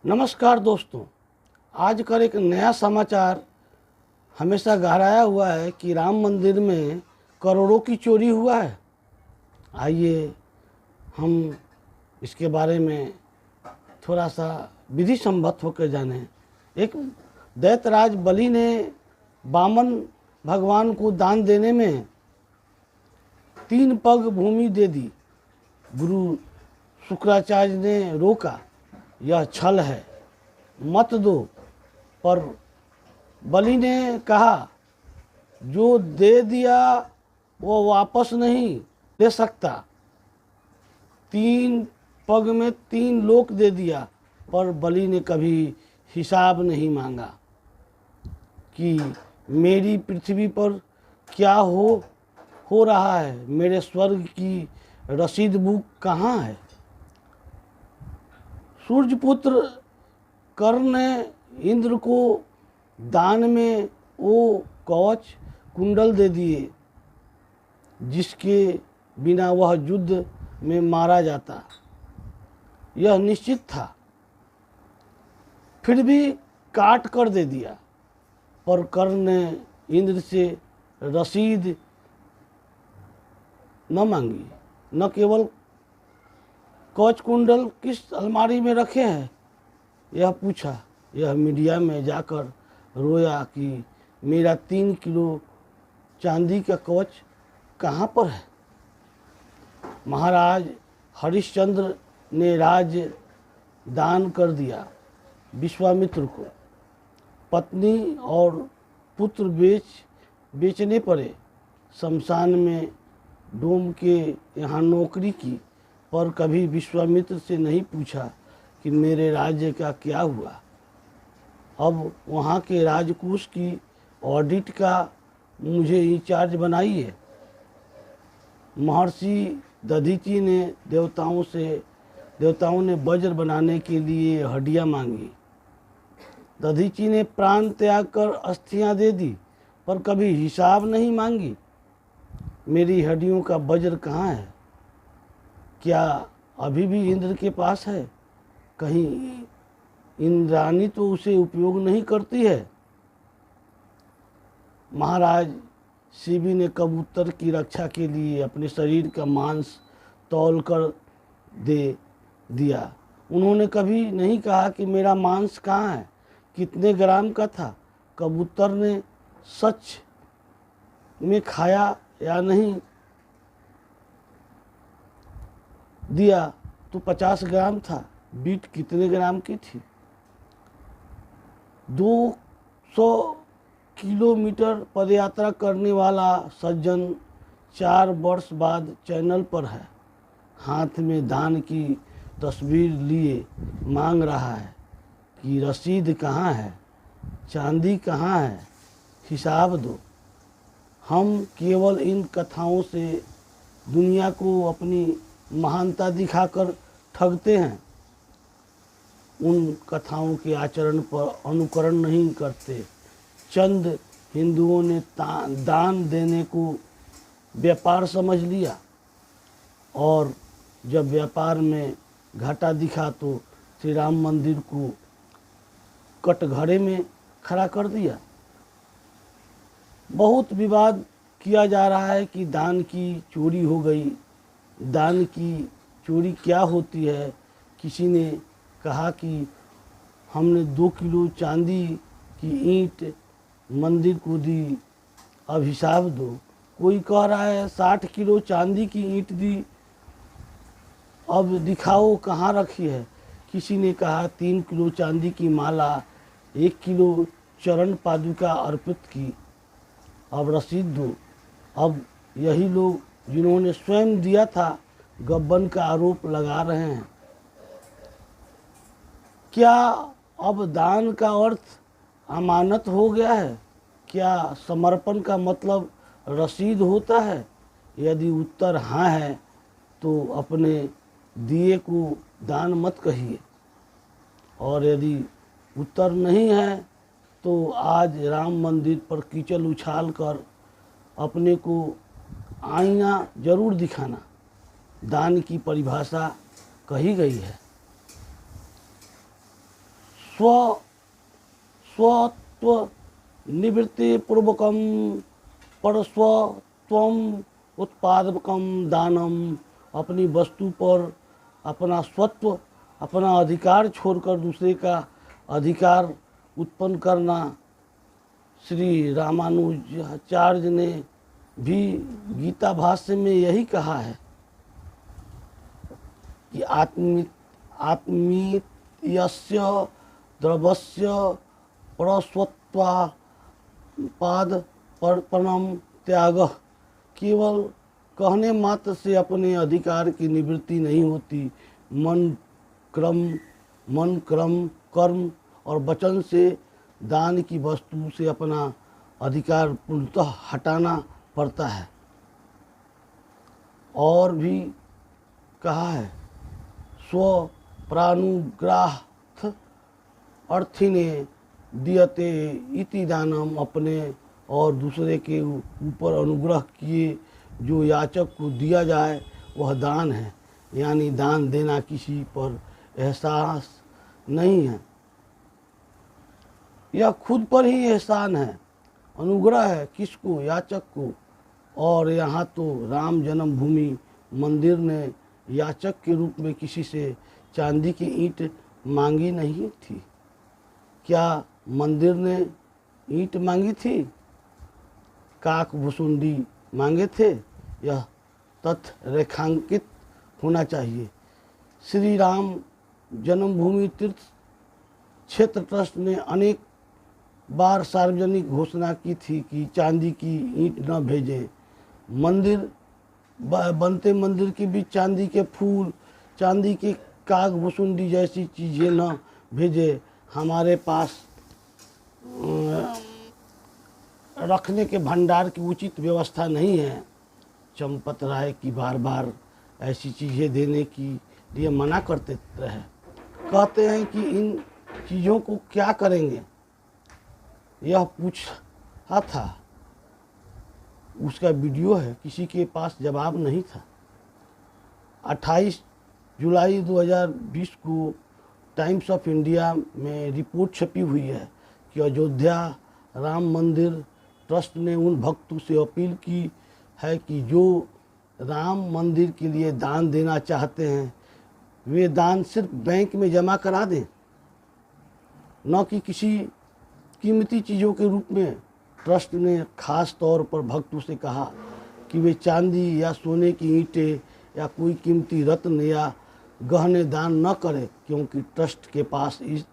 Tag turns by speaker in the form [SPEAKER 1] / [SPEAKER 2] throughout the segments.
[SPEAKER 1] नमस्कार दोस्तों। आज कर एक नया समाचार हमेशा गहराया हुआ है कि राम मंदिर में करोड़ों की चोरी हुआ है। आइए हम इसके बारे में थोड़ा सा विधि सम्मत होकर जानें। एक दैत्यराज बलि ने वामन भगवान को दान देने में 3 पग भूमि दे दी। गुरु शुक्राचार्य ने रोका, यह छल है, मत दो। पर बलि ने कहा, जो दे दिया वो वापस नहीं ले सकता। 3 पग में 3 लोक दे दिया, पर बलि ने कभी हिसाब नहीं मांगा कि मेरी पृथ्वी पर क्या हो रहा है, मेरे स्वर्ग की रसीद बुक कहाँ है। सूर्यपुत्र कर्ण ने इंद्र को दान में वो कवच कुंडल दे दिए जिसके बिना वह युद्ध में मारा जाता, यह निश्चित था। फिर भी काट कर दे दिया। पर कर्ण ने इंद्र से रसीद न मांगी। न केवल कवच कुंडल किस अलमारी में रखे हैं यह पूछा, यह मीडिया में जाकर रोया कि मेरा 3 किलो चांदी का कवच कहाँ पर है। महाराज हरिश्चंद्र ने राज्य दान कर दिया विश्वामित्र को। पत्नी और पुत्र बेचने पड़े। शमशान में डोम के यहाँ नौकरी की, पर कभी विश्वामित्र से नहीं पूछा कि मेरे राज्य का क्या हुआ। अब वहाँ के राजकोष की ऑडिट का मुझे इंचार्ज बनाइए। महर्षि दधीचि ने देवताओं ने वज्र बनाने के लिए हड्डियाँ मांगी। दधीचि ने प्राण त्याग कर अस्थियाँ दे दी, पर कभी हिसाब नहीं मांगी। मेरी हड्डियों का वज्र कहाँ है? क्या अभी भी इंद्र के पास है? कहीं इंद्राणी तो उसे उपयोग नहीं करती है। महाराज शिवी ने कबूतर की रक्षा के लिए अपने शरीर का मांस तौल कर दे दिया। उन्होंने कभी नहीं कहा कि मेरा मांस कहाँ है, कितने ग्राम का था। कबूतर ने सच में खाया या नहीं दिया तो 50 ग्राम था। बीट कितने ग्राम की थी? 200 किलोमीटर पदयात्रा करने वाला सज्जन 4 वर्ष बाद चैनल पर है। हाथ में दान की तस्वीर लिए मांग रहा है कि रसीद कहाँ है, चांदी कहाँ है, हिसाब दो। हम केवल इन कथाओं से दुनिया को अपनी महानता दिखाकर ठगते हैं। उन कथाओं के आचरण पर अनुकरण नहीं करते। चंद हिंदुओं ने दान देने को व्यापार समझ लिया, और जब व्यापार में घाटा दिखा तो श्री राम मंदिर को कटघरे में खड़ा कर दिया। बहुत विवाद किया जा रहा है कि दान की चोरी हो गई। दान की चोरी क्या होती है? किसी ने कहा कि हमने 2 किलो चांदी की ईंट मंदिर को दी, अब हिसाब दो। कोई कह रहा है 60 किलो चांदी की ईंट दी, अब दिखाओ कहाँ रखी है। किसी ने कहा 3 किलो चांदी की माला, 1 किलो चरण पादुका अर्पित की, अब रसीद दो। अब यही लोग जिन्होंने स्वयं दिया था गबन का आरोप लगा रहे हैं। क्या अब दान का अर्थ अमानत हो गया है? क्या समर्पण का मतलब रसीद होता है? यदि उत्तर हाँ है तो अपने दिए को दान मत कहिए, और यदि उत्तर नहीं है तो आज राम मंदिर पर कीचड़ उछाल कर अपने को आईना जरूर दिखाना। दान की परिभाषा कही गई है। स्व स्वत्व निवृत्ति पूर्वकम परस्वत्वम उत्पादकम दानम, अपनी वस्तु पर अपना स्वत्व, अपना अधिकार छोड़कर दूसरे का अधिकार उत्पन्न करना। श्री रामानुजाचार्य ने भी गीता भाष्य में यही कहा है कि आत्मीयस्य द्रवस्य परस्वत्वापादपर्पणम त्याग। केवल कहने मात्र से अपने अधिकार की निवृत्ति नहीं होती। मन क्रम कर्म और वचन से दान की वस्तु से अपना अधिकार पूर्णतः हटाना पड़ता है। और भी कहा है, स्व प्राणुग्राह अर्थिने दियते इति दानम, अपने और दूसरे के ऊपर अनुग्रह किए जो याचक को दिया जाए वह दान है। यानी दान देना किसी पर एहसास नहीं है, यह खुद पर ही एहसान है, अनुग्रह है किसको, याचक को। और यहाँ तो राम जन्मभूमि मंदिर ने याचक के रूप में किसी से चांदी की ईंट मांगी नहीं थी। क्या मंदिर ने ईंट मांगी थी, काक भुसुंडी मांगे थे? यह तथ्य रेखांकित होना चाहिए। श्री राम जन्मभूमि तीर्थ क्षेत्र ट्रस्ट ने अनेक बार सार्वजनिक घोषणा की थी कि चांदी की ईंट न भेजें। मंदिर बनते मंदिर के बीच चांदी के फूल, चांदी के काग भुसुंडी जैसी चीज़ें न भेजे। हमारे पास रखने के भंडार की उचित व्यवस्था नहीं है। चंपत राय की बार बार ऐसी चीज़ें देने की लिए मना करते रहे। कहते हैं कि इन चीज़ों को क्या करेंगे, यह पूछा था। उसका वीडियो है, किसी के पास जवाब नहीं था। 28 जुलाई 2020 को टाइम्स ऑफ इंडिया में रिपोर्ट छपी हुई है कि अयोध्या राम मंदिर ट्रस्ट ने उन भक्तों से अपील की है कि जो राम मंदिर के लिए दान देना चाहते हैं वे दान सिर्फ बैंक में जमा करा दें, न कि किसी कीमती चीज़ों के रूप में। ट्रस्ट ने खास तौर पर भक्तों से कहा कि वे चांदी या सोने की ईंटें या कोई कीमती रत्न या गहने दान न करें, क्योंकि ट्रस्ट के पास इस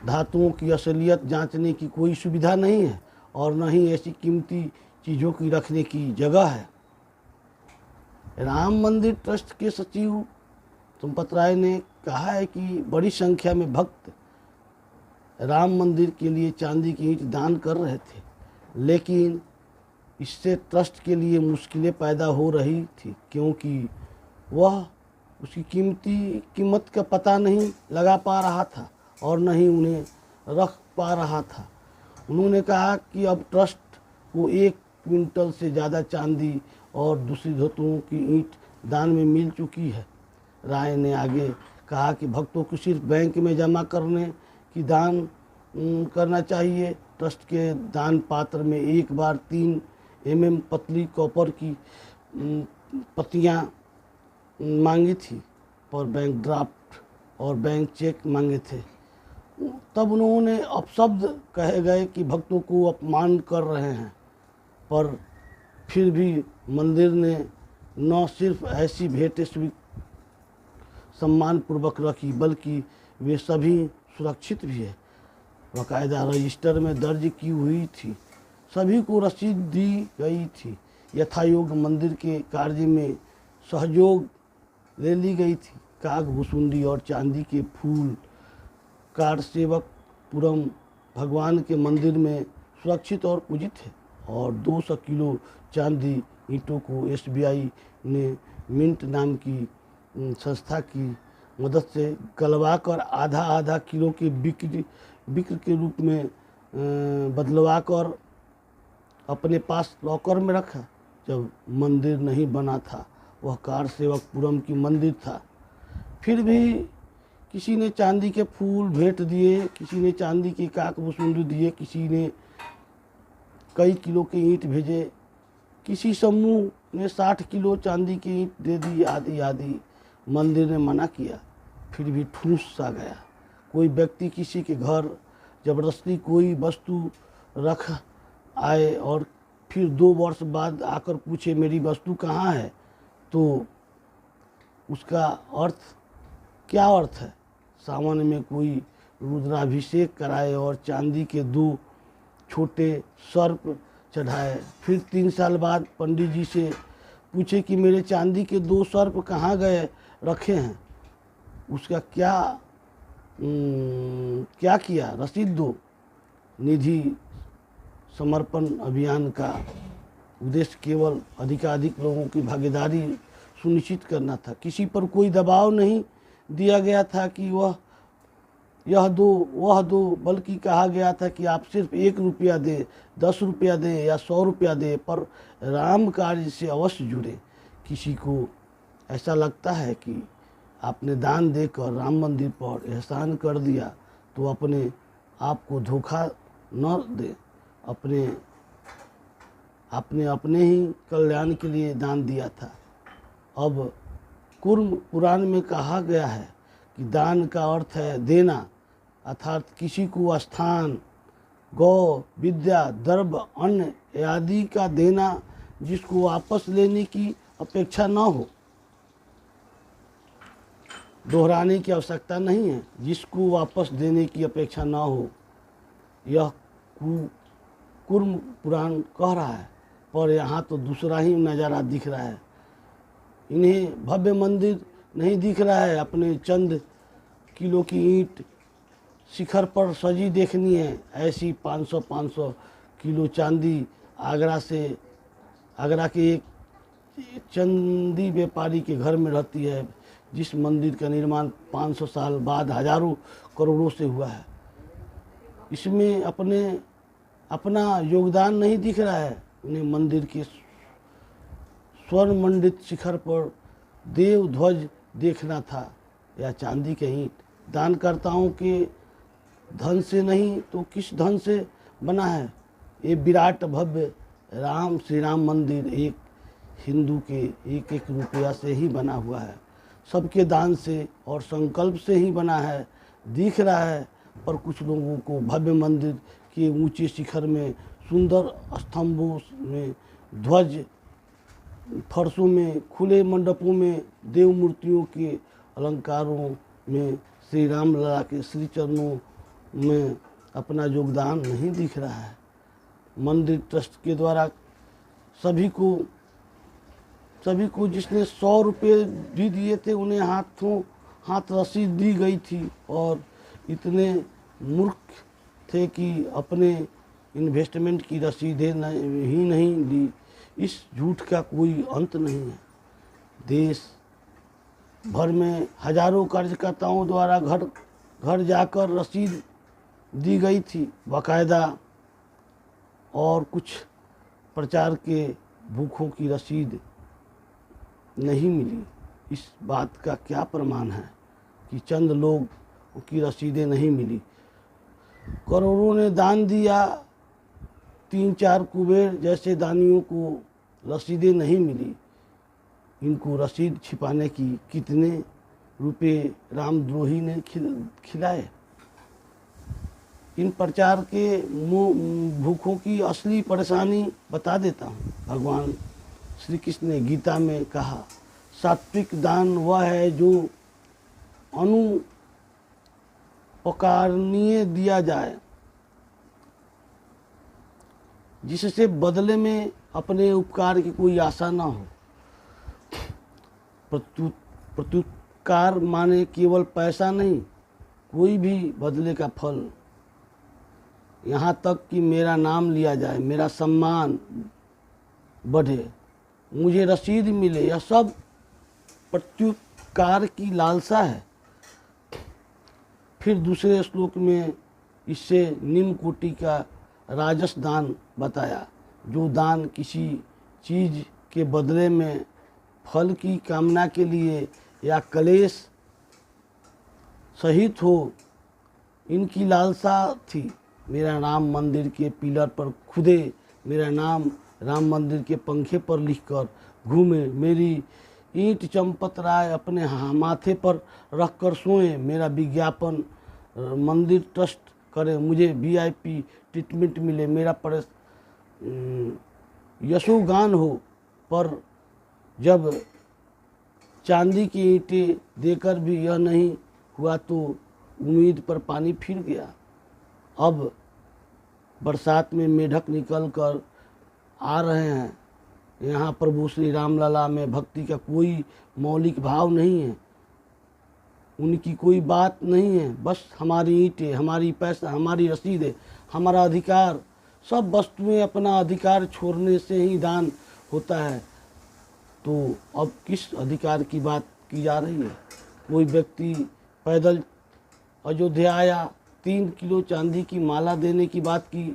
[SPEAKER 1] धातुओं की असलियत जांचने की कोई सुविधा नहीं है और न ही ऐसी कीमती चीज़ों की रखने की जगह है। राम मंदिर ट्रस्ट के सचिव चंपत राय ने कहा है कि बड़ी संख्या में भक्त राम मंदिर के लिए चांदी की ईंट दान कर रहे थे, लेकिन इससे ट्रस्ट के लिए मुश्किलें पैदा हो रही थी, क्योंकि वह उसकी कीमत का पता नहीं लगा पा रहा था और न ही उन्हें रख पा रहा था। उन्होंने कहा कि अब ट्रस्ट को 1 क्विंटल से ज़्यादा चांदी और दूसरी धातुओं की ईंट दान में मिल चुकी है। राय ने आगे कहा कि भक्तों को सिर्फ बैंक में जमा करने की दान करना चाहिए। ट्रस्ट के दान पात्र में एक बार 3 mm पतली कॉपर की पत्तियां मांगी थी, पर बैंक ड्राफ्ट और बैंक चेक मांगे थे। तब उन्होंने अपशब्द कहे गए कि भक्तों को अपमान कर रहे हैं, पर फिर भी मंदिर ने न सिर्फ ऐसी भेंटें सम्मानपूर्वक रखी, बल्कि वे सभी सुरक्षित भी है, बाकायदा रजिस्टर में दर्ज की हुई थी, सभी को रसीद दी गई थी। यथायोग मंदिर के कार्य में सहयोग ले ली गई थी। काग भुसुंडी और चांदी के फूल कारसेवकपुरम भगवान के मंदिर में सुरक्षित और पूजित है, और 200 किलो चांदी ईंटों को SBI ने मिंट नाम की संस्था की मदद से गलवाकर आधा किलो के बिक्र के रूप में बदलवाकर अपने पास लॉकर में रखा। जब मंदिर नहीं बना था, वह कारसेवकपुरम की मंदिर था। फिर भी किसी ने चांदी के फूल भेंट दिए, किसी ने चांदी के काकभूसुंडी दिए, किसी ने कई किलो के ईंट भेजे, किसी समूह ने 60 किलो चांदी की ईंट दे दी, आदि आदि। मंदिर ने मना किया, फिर भी ठूस सा गया। कोई व्यक्ति किसी के घर जबरदस्ती कोई वस्तु रख आए और फिर 2 वर्ष बाद आकर पूछे मेरी वस्तु कहाँ है, तो उसका क्या अर्थ है? सावन में कोई रुद्राभिषेक कराए और चांदी के 2 छोटे सर्प चढ़ाए, फिर 3 साल बाद पंडित जी से पूछे कि मेरे चांदी के 2 सर्प कहाँ गए, रखे हैं, उसका क्या किया, रसीद दो। निधि समर्पण अभियान का उद्देश्य केवल अधिकाधिक लोगों की भागीदारी सुनिश्चित करना था। किसी पर कोई दबाव नहीं दिया गया था कि यह दो वह दो, बल्कि कहा गया था कि आप सिर्फ 1 रुपया दें, 10 रुपया दें या 100 रुपया दें, पर राम कार्य से अवश्य जुड़े। किसी को ऐसा लगता है कि आपने दान देकर राम मंदिर पर एहसान कर दिया तो अपने आप को धोखा न दे। अपने ही कल्याण के लिए दान दिया था। अब कुर्म पुराण में कहा गया है कि दान का अर्थ है देना, अर्थात किसी को स्थान, गौ, विद्या, द्रव्य, अन्न आदि का देना जिसको वापस लेने की अपेक्षा न हो। दोहराने की आवश्यकता नहीं है, जिसको वापस देने की अपेक्षा न हो, यह कुर्म पुराण कह रहा है। पर यहाँ तो दूसरा ही नज़ारा दिख रहा है। इन्हें भव्य मंदिर नहीं दिख रहा है, अपने चंद किलो की ईंट शिखर पर सजी देखनी है। ऐसी 500 किलो चांदी आगरा के एक चंदी व्यापारी के घर में रहती है, जिस मंदिर का निर्माण 500 साल बाद हजारों करोड़ों से हुआ है। इसमें अपना योगदान नहीं दिख रहा है। उन्हें मंदिर के स्वर्ण मंडित शिखर पर देव ध्वज देखना था या चांदी के ईंट। दानकर्ताओं के धन से नहीं तो किस धन से बना है ये विराट भव्य श्री राम मंदिर? एक हिंदू के 1-1 रुपया से ही बना हुआ है, सबके दान से और संकल्प से ही बना है, दिख रहा है। पर कुछ लोगों को भव्य मंदिर के ऊंचे शिखर में, सुंदर स्तंभों में, ध्वज फर्शों में, खुले मंडपों में, देव मूर्तियों के अलंकारों में, श्री राम लला के श्री चरणों में अपना योगदान नहीं दिख रहा है। मंदिर ट्रस्ट के द्वारा सभी को जिसने 100 रुपये भी दिए थे उन्हें हाथ रसीद दी गई थी, और इतने मूर्ख थे कि अपने इन्वेस्टमेंट की रसीदें ही नहीं दी। इस झूठ का कोई अंत नहीं है। देश भर में हजारों कार्यकर्ताओं द्वारा घर जाकर रसीद दी गई थी बाकायदा, और कुछ प्रचार के भूखों की रसीद नहीं मिली। इस बात का क्या प्रमाण है कि चंद लोग की रसीदें नहीं मिली? करोड़ों ने दान दिया, 3-4 कुबेर जैसे दानियों को रसीदें नहीं मिली। इनको रसीद छिपाने की कितने रुपए रामद्रोही ने खिलाए? इन प्रचार के भूखों की असली परेशानी बता देता हूँ। भगवान श्री कृष्ण ने गीता में कहा, सात्विक दान वह है जो अनुपकारणीय दिया जाए, जिससे बदले में अपने उपकार की कोई आशा न हो। प्रत्युपकार माने केवल पैसा नहीं, कोई भी बदले का फल। यहाँ तक कि मेरा नाम लिया जाए, मेरा सम्मान बढ़े, मुझे रसीद मिले, यह सब प्रत्युपकार की लालसा है। फिर दूसरे श्लोक में इससे निम्न कोटि का राजस दान बताया, जो दान किसी चीज़ के बदले में फल की कामना के लिए या क्लेश शहीद हो इनकी लालसा थी। मेरा नाम मंदिर के पिलर पर खुदे, मेरा नाम राम मंदिर के पंखे पर लिखकर घूमे। मेरी ईंट चंपत राय अपने माथे पर रख कर सोए। मेरा विज्ञापन मंदिर ट्रस्ट करे, मुझे वीआईपी ट्रीटमेंट मिले। मेरा यशोगान हो, पर जब चांदी की ईंटें देकर भी यह नहीं हुआ तो उम्मीद पर पानी फिर गया। अब बरसात में मेढक निकल कर आ रहे हैं। यहाँ प्रभु श्री रामलला में भक्ति का कोई मौलिक भाव नहीं है, उनकी कोई बात नहीं है। बस हमारी ईंटें, हमारी पैसा, हमारी रसीदें, हमारा अधिकार, सब वस्तुएं अपना अधिकार छोड़ने से ही दान होता है। तो अब किस अधिकार की बात की जा रही है? कोई व्यक्ति पैदल अयोध्या आया, 3 किलो चांदी की माला देने की बात की,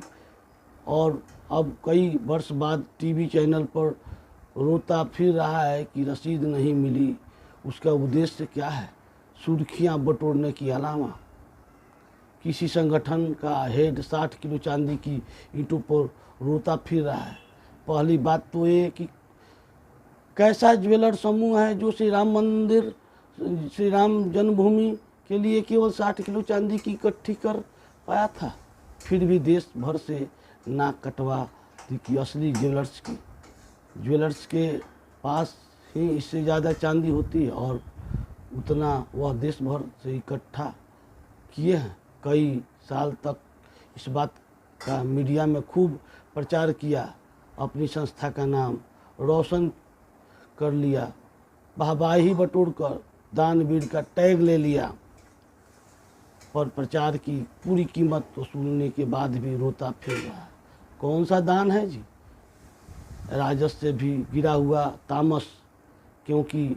[SPEAKER 1] और अब कई वर्ष बाद टीवी चैनल पर रोता फिर रहा है कि रसीद नहीं मिली। उसका उद्देश्य क्या है? सुर्खियां बटोरने के अलावा। किसी संगठन का हेड 60 किलो चांदी की ईंटों पर रोता फिर रहा है। पहली बात तो ये कि कैसा ज्वेलर समूह है जो श्री राम मंदिर, श्री राम जन्मभूमि के लिए केवल 60 किलो चांदी की इकट्ठी कर पाया था। फिर भी देश भर से नाक कटवा दी कि असली ज्वेलर्स के पास ही इससे ज़्यादा चांदी होती है, और उतना वह देश भर से इकट्ठा किए हैं। कई साल तक इस बात का मीडिया में खूब प्रचार किया, अपनी संस्था का नाम रोशन कर लिया, वाहवाही बटोर कर दानवीर का टैग ले लिया, पर प्रचार की पूरी कीमत वसूलने के बाद भी रोता फिर रहा है। कौन सा दान है जी? राजस्व से भी गिरा हुआ तामस, क्योंकि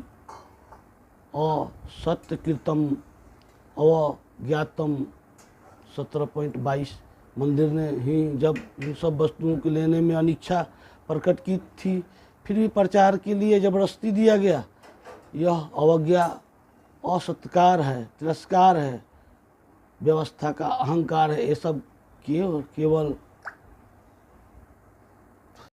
[SPEAKER 1] असत्यकृतम अवज्ञातम 17.22 मंदिर ने ही जब इन सब वस्तुओं को लेने में अनिच्छा प्रकट की थी, फिर भी प्रचार के लिए जबरदस्ती दिया गया। यह अवज्ञा, असत्कार है, तिरस्कार है, व्यवस्था का अहंकार है। ये सब केवल